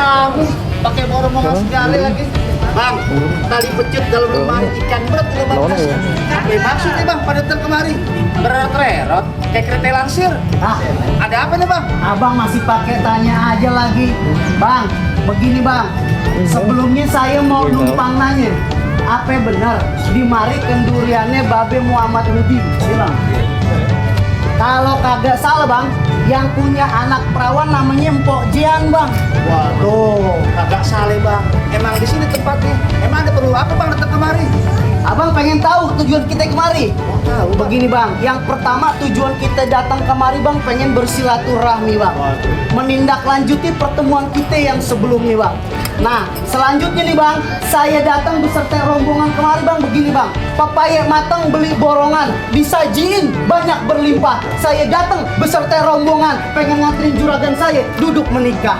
kamu pakai borong-borong segala lagi. Bang, tali pecut dalam lemari ikan berat udah bang. Apa maksudnya bang pada datang kemari? Bererot-erot kayak kereta langsir. Ah, Ada apa nih bang? abang masih pakai tanya aja lagi. Bang, begini bang. Sebelumnya saya mau numpang nanya. Apa benar di mari kenduriannya Babe Muhammad Rudi? Bang. Kalau kagak salah bang, yang punya anak perawan namanya Mpok Jian bang. Waduh, kagak salah bang. Emang di sini tempatnya. Emang ada perlu apa bang datang kemari? Abang pengen tahu tujuan kita kemari? Tahu bang. Begini bang, yang pertama tujuan kita datang kemari bang pengen bersilaturahmi bang. Menindaklanjuti pertemuan kita yang sebelumnya bang. Nah, selanjutnya nih bang, saya datang beserta rombongan kemari bang. Begini bang, papaya matang beli borongan, disajiin banyak berlimpah. Saya datang beserta rombongan, pengen nganterin juragan saya duduk menikah.